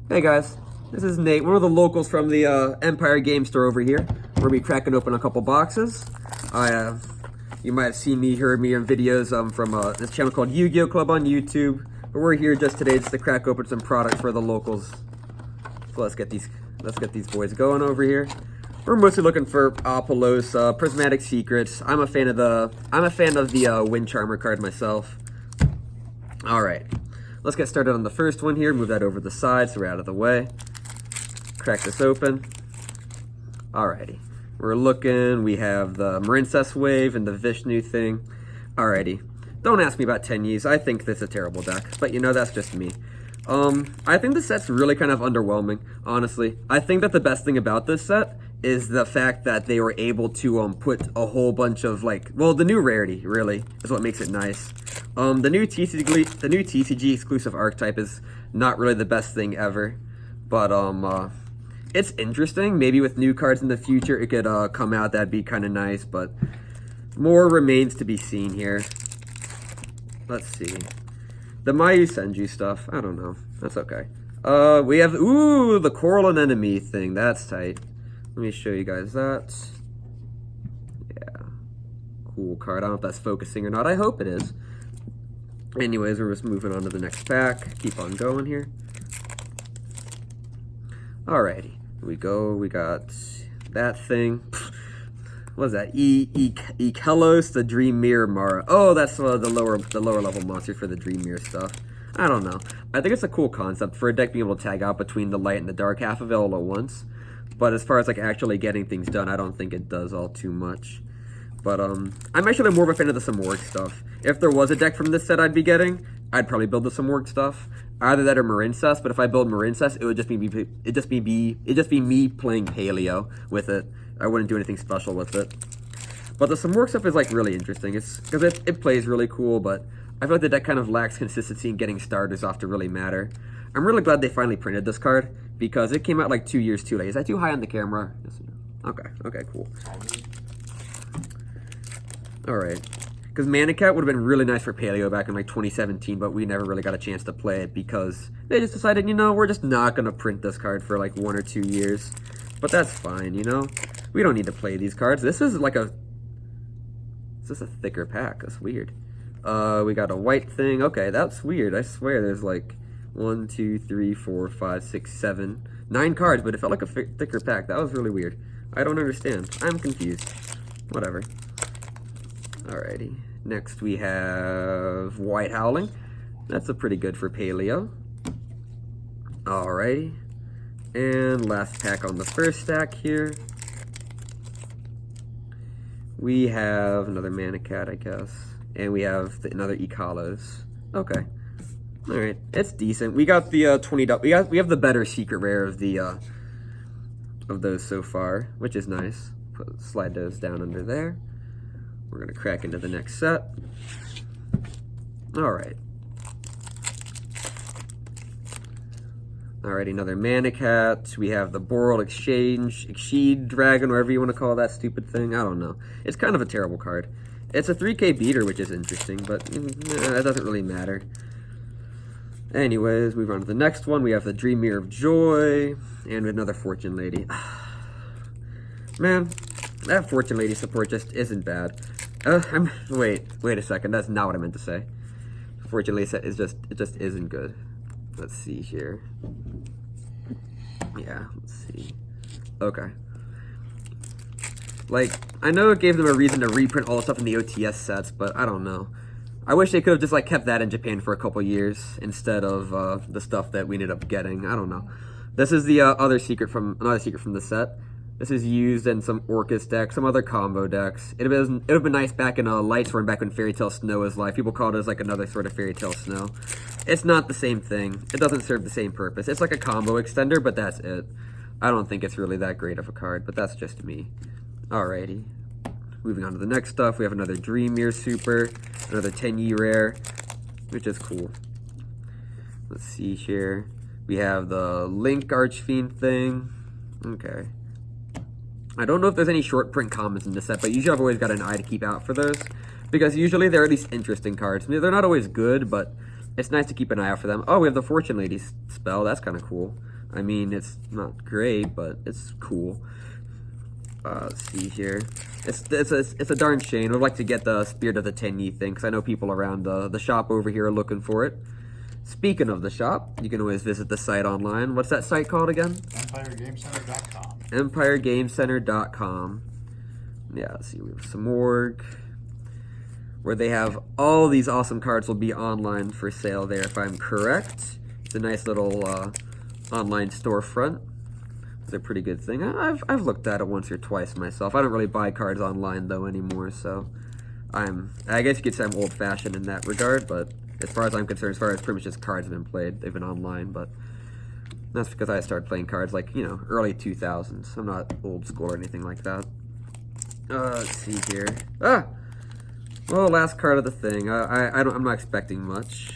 Hey guys, this is Nate, one of the locals from the Empire Game Store over here. We're gonna be cracking open a couple boxes. You might have seen me, heard me in videos from this channel called Yu-Gi-Oh Club on YouTube. But we're here just today just to crack open some products for the locals. So let's get these boys going over here. We're mostly looking for Apollos, Prismatic Secrets. I'm a fan of the Wind Charmer card myself. All right. Let's get started on the first one here. Move that over the side so we're out of the way. Crack this open. Alrighty. We're looking. We have the Marincess Wave and the Vishnu thing. Alrighty. Don't ask me about Tenyis. I think this is a terrible deck. But you know, that's just me. I think the set's really kind of underwhelming, honestly. I think that the best thing about this set is the fact that they were able to put a whole bunch of the new rarity really is what makes it nice. The new TCG exclusive archetype is not really the best thing ever, but it's interesting. Maybe with new cards in the future it could come out. That'd be kind of nice, but more remains to be seen here. Let's see. The Mayu Senju stuff, I don't know. That's okay. We have the Coral Anemone thing. That's tight. Let me show you guys that. Yeah. Cool card. I don't know if that's focusing or not. I hope it is. Anyways, we're just moving on to the next pack. Keep on going here. Alrighty. Here we go. We got that thing. What is that? Ikelos, the Dream Mirror Mara. Oh, that's the lower level monster for the Dream Mirror stuff. I don't know. I think it's a cool concept for a deck being able to tag out between the light and the dark half of it all at once. But as far as actually getting things done, I don't think it does all too much. But I'm actually more of a fan of the Samorg stuff. If there was a deck from this set I'd be getting, I'd probably build the Samorg stuff. Either that or Marincess, but if I build Marincess, it would just be me playing Paleo with it. I wouldn't do anything special with it. But the Samorg stuff is really interesting. It's because it plays really cool, but I feel like the deck kind of lacks consistency in getting starters off to really matter. I'm really glad they finally printed this card because it came out 2 years too late. Is that too high on the camera? Okay, cool. Alright. Because Manicat would have been really nice for Paleo back in 2017, but we never really got a chance to play it because they just decided, we're just not going to print this card for 1 or 2 years. But that's fine, We don't need to play these cards. This is Is this a thicker pack? That's weird. We got a white thing. Okay, that's weird. I swear there's 1, 2, 3, 4, 5, 6, 7, 9 cards, but it felt like a thicker pack. That was really weird. I don't understand. I'm confused. Whatever. Alrighty. Next we have White Howling. That's a pretty good for Paleo. Alrighty. And last pack on the first stack here. We have another Manicat, I guess. And we have another Ikelos. Okay. Alright. It's decent. We got the 20. We have the better secret rare of the of those so far, which is nice. Slide those down under there. We're going to crack into the next set. Alright. Alright, another Manicat. We have the Boral Exceed Dragon, whatever you want to call that stupid thing. I don't know. It's kind of a terrible card. It's a 3K beater, which is interesting, but that doesn't really matter. Anyways, move on to the next one. We have the Dream Mirror of Joy, and another Fortune Lady. Man, that Fortune Lady support just isn't bad. Wait a second. That's not what I meant to say. Fortune Lady set is it just isn't good. Let's see here. Yeah, let's see. Okay. I know it gave them a reason to reprint all the stuff in the OTS sets, but I don't know. I wish they could have just kept that in Japan for a couple years instead of the stuff that we ended up getting. I don't know. This is the another secret from the set. This is used in some Orcus decks, some other combo decks. It would have been nice back in Lightsworn, back when Fairy Tale Snow was live. People called it as another sort of Fairy Tale Snow. It's not the same thing. It doesn't serve the same purpose. It's like a combo extender, but that's it. I don't think it's really that great of a card, but that's just me. Alrighty. Moving on to the next stuff, we have another Dream Mirror Super, another Tenyi Rare, which is cool. Let's see here. We have the Link Archfiend thing. Okay. I don't know if there's any short print commons in this set, but usually I've always got an eye to keep out for those, because usually they're at least interesting cards. I mean, they're not always good, but it's nice to keep an eye out for them. Oh, we have the Fortune Lady spell. That's kind of cool. I mean, it's not great, but it's cool. Let's see here. It's a darn shame. I would like to get the Spirit of the Tenyi thing, because I know people around the shop over here are looking for it. Speaking of the shop, you can always visit the site online. What's that site called again? EmpireGameCenter.com. EmpireGameCenter.com. Yeah, let's see. We have some more, where they have all these awesome cards will be online for sale there, if I'm correct. It's a nice little online storefront. It's a pretty good thing. I've looked at it once or twice myself. I don't really buy cards online though anymore, so I guess you could say I'm old-fashioned in that regard. But as far as I'm concerned, as far as pretty much just cards have been played, they've been online. But that's because I started playing cards like, you know, early 2000s. I'm not old school or anything like that. Let's see here. Well, last card of the thing. I'm not expecting much.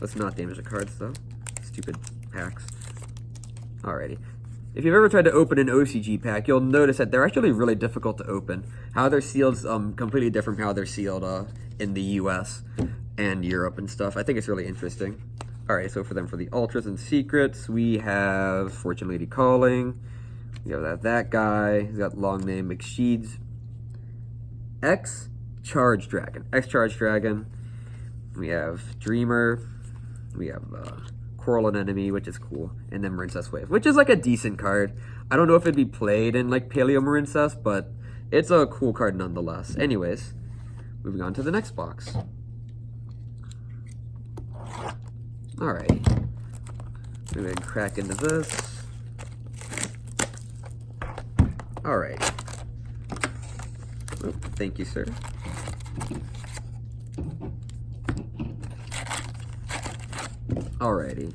Let's not damage the cards though. Stupid packs. Alrighty. If you've ever tried to open an OCG pack, you'll notice that they're actually really difficult to open. How they're sealed is completely different from how they're sealed in the US and Europe and stuff. I think it's really interesting. Alright, so for the Ultras and Secrets, we have Fortune Lady Calling. We have that guy. He's got long name, McSheeds. X-Charge Dragon. We have Dreamer. We have Coral and Enemy, which is cool, and then Marincess Wave, which is like a decent card. I don't know if it'd be played in like Paleo Marincess, but it's a cool card nonetheless. Anyways, moving on to the next box. Alright, we're gonna crack into this. Alright. Oh, thank you, sir. Alrighty.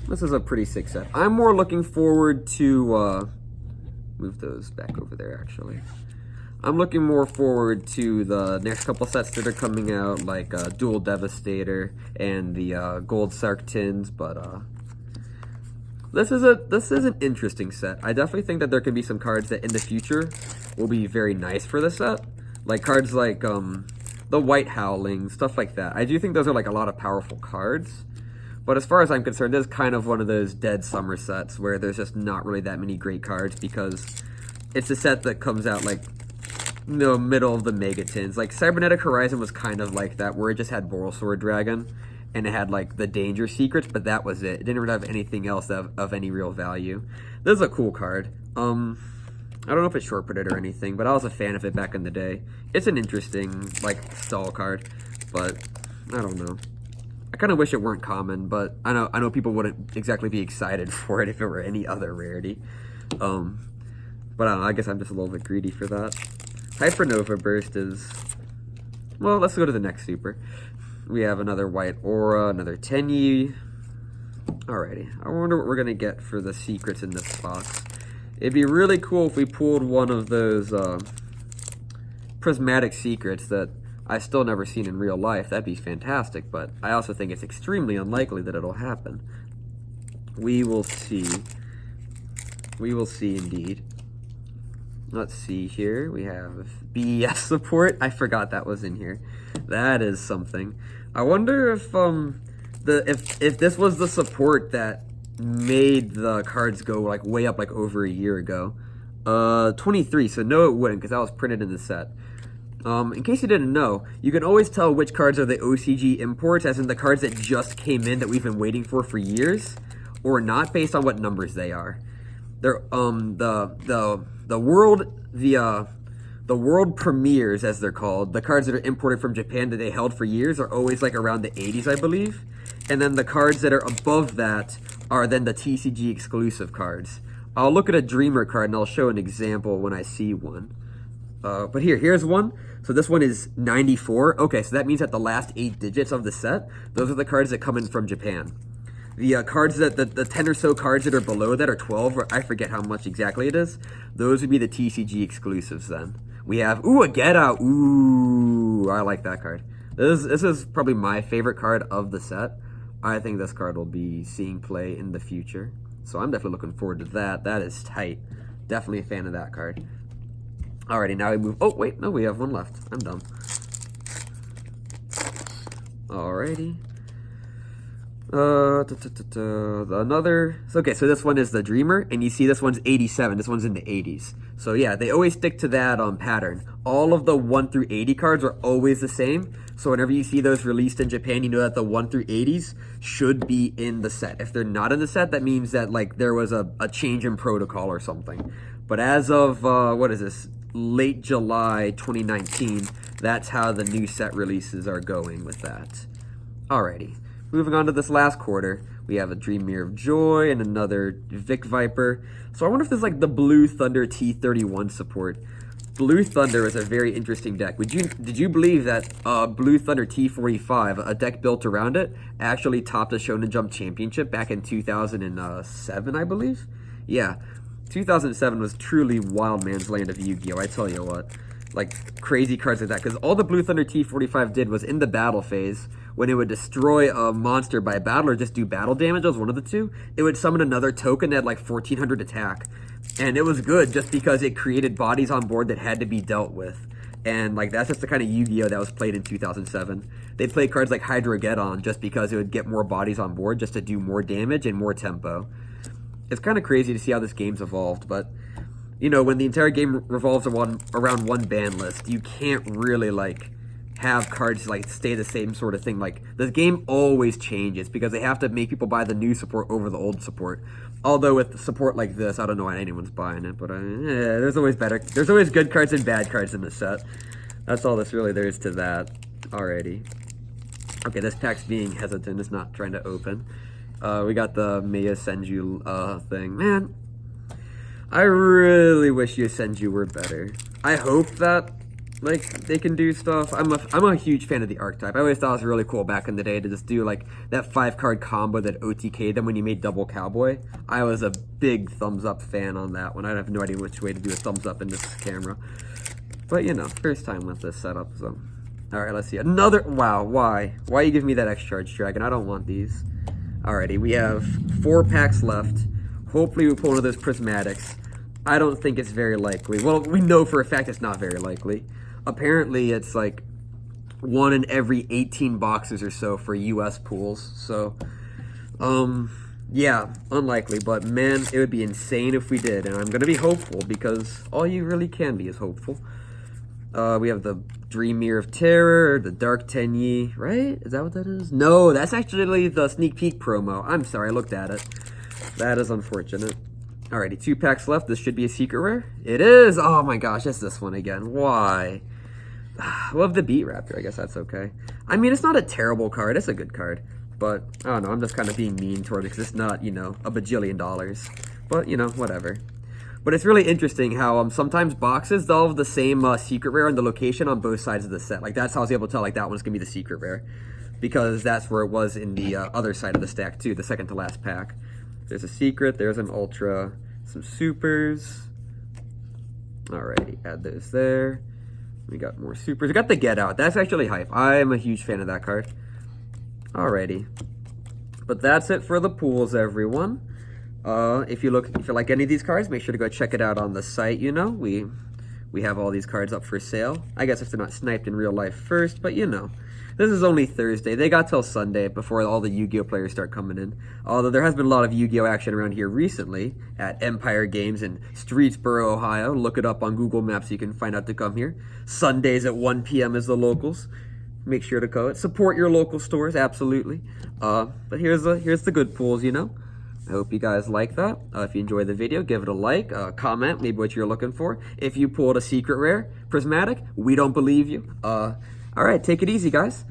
This is a pretty sick set. I'm more looking forward to, move those back over there, actually. I'm looking more forward to the next couple sets that are coming out, like Dual Devastator and the Gold Sark Tins, but this is an interesting set. I definitely think that there could be some cards that in the future will be very nice for this set. Like cards like the White Howling, stuff like that. I do think those are like a lot of powerful cards. But as far as I'm concerned, this is kind of one of those dead summer sets where there's just not really that many great cards because it's a set that comes out like, you know, middle of the Megatins. Like Cybernetic Horizon was kind of like that, where it just had Boral Sword Dragon and it had like the Danger Secrets, but that was it. It didn't really have anything else of any real value. This is a cool card. I don't know if it's short printed or anything, but I was a fan of it back in the day. It's an interesting like stall card, but I don't know. I kind of wish it weren't common, but I know people wouldn't exactly be excited for it if it were any other rarity. But I don't know, I guess I'm just a little bit greedy for that. Hypernova Burst is... Well, let's go to the next super. We have another White Aura, another Tenyi. Alrighty, I wonder what we're going to get for the secrets in this box. It'd be really cool if we pulled one of those prismatic secrets that I've still never seen in real life. That'd be fantastic, but I also think it's extremely unlikely that it'll happen. We will see. We will see indeed. Let's see here. We have BES support. I forgot that was in here. That is something. I wonder if if this was the support that made the cards go like way up like over a year ago. 23, so no it wouldn't because that was printed in the set. In case you didn't know, you can always tell which cards are the OCG imports, as in the cards that just came in that we've been waiting for years, or not, based on what numbers they are. They're the world premieres, as they're called, the cards that are imported from Japan that they held for years, are always like around the 80s, I believe. And then the cards that are above that are then the TCG exclusive cards. I'll look at a Dreamer card and I'll show an example when I see one. But here's one. So this one is 94. Okay, so that means that the last 8 digits of the set, those are the cards that come in from Japan. The cards that, the 10 or so cards that are below that are 12, or I forget how much exactly it is, those would be the TCG exclusives then. We have, ooh, a Get Out. Ooh, I like that card. This is probably my favorite card of the set. I think this card will be seeing play in the future. So I'm definitely looking forward to that. That is tight. Definitely a fan of that card. Alrighty, now we move. Oh, wait, no, we have one left. I'm dumb. Alrighty. Another. Okay, so this one is the Dreamer, and you see this one's 87. This one's in the 80s. So yeah, they always stick to that pattern. All of the 1 through 80 cards are always the same. So whenever you see those released in Japan, you know that the 1 through 80s should be in the set. If they're not in the set, that means that like there was a change in protocol or something. But as of what is this? Late July 2019, that's how the new set releases are going with that. Alrighty. Moving on to this last quarter, we have a Dream Mirror of Joy and another Vic Viper. So I wonder if there's like the Blue Thunder T31 support. Blue Thunder is a very interesting deck. Did you believe that Blue Thunder T45, a deck built around it, actually topped a Shonen Jump Championship back in 2007, I believe? Yeah, 2007 was truly wild man's land of Yu-Gi-Oh! I tell you what. Like, crazy cards like that. Because all the Blue Thunder T45 did was in the battle phase, when it would destroy a monster by battle or just do battle damage, it was one of the two, it would summon another token that had like 1400 attack. And it was good just because it created bodies on board that had to be dealt with. And like that's just the kind of Yu-Gi-Oh! That was played in 2007. They played cards like Hydrogeddon just because it would get more bodies on board just to do more damage and more tempo. It's kind of crazy to see how this game's evolved, but you know, when the entire game revolves around one ban list, you can't really like have cards like stay the same sort of thing. Like the game always changes because they have to make people buy the new support over the old support. Although with support like this, I don't know why anyone's buying it, but yeah, there's always good cards and bad cards in the set. That's all there is to that. Alrighty. Okay, this pack's being hesitant. It's not trying to open. We got the Meiya Senju thing. Man, I really wish Senju were better. I hope that like they can do stuff. I'm a huge fan of the archetype. I always thought it was really cool back in the day to just do like that 5-card combo that OTK'd them when you made double cowboy. I was a big thumbs up fan on that one. I have no idea which way to do a thumbs up in this camera. But you know, first time with this setup, so. Alright, let's see. Another wow, why? Why you give me that X-Charge Dragon? I don't want these. Alrighty, we have 4 packs left. Hopefully we pull one of those prismatics. I don't think it's very likely. Well, we know for a fact it's not very likely. Apparently, it's like 1 in every 18 boxes or so for US pools. So, yeah, unlikely. But man, it would be insane if we did. And I'm going to be hopeful because all you really can be is hopeful. We have the Dream Mirror of Terror, the Dark Tenyi, right? Is that what that is? No, that's actually the sneak peek promo. I'm sorry, I looked at it. That is unfortunate. Alrighty, 2 packs left. This should be a secret rare. It is! Oh my gosh, it's this one again. Why? Love the Beat Raptor. I guess that's okay. I mean, it's not a terrible card. It's a good card. But, I don't know. I'm just kind of being mean towards it because it's not, you know, a bajillion dollars. But, you know, whatever. But it's really interesting how sometimes boxes, they'll have the same secret rare and the location on both sides of the set. Like, that's how I was able to tell, like, that one's going to be the secret rare. Because that's where it was in the other side of the stack, too. The second to last pack. There's a secret. There's an ultra. Some supers. Alrighty, add those there. We got more supers. We got the Get Out. That's actually hype. I'm a huge fan of that card. Alrighty. But that's it for the pools, everyone. If you like any of these cards, make sure to go check it out on the site, you know. We have all these cards up for sale. I guess if they're not sniped in real life first, but you know. This is only Thursday. They got till Sunday before all the Yu-Gi-Oh! Players start coming in. Although there has been a lot of Yu-Gi-Oh! Action around here recently at Empire Games in Streetsboro, Ohio. Look it up on Google Maps so you can find out to come here. Sundays at 1 p.m. is the locals. Make sure to go. Support your local stores, absolutely. But here's the good pools, you know. I hope you guys like that. If you enjoyed the video, give it a like, comment, maybe what you're looking for. If you pulled a secret rare, prismatic, we don't believe you. All right, take it easy, guys.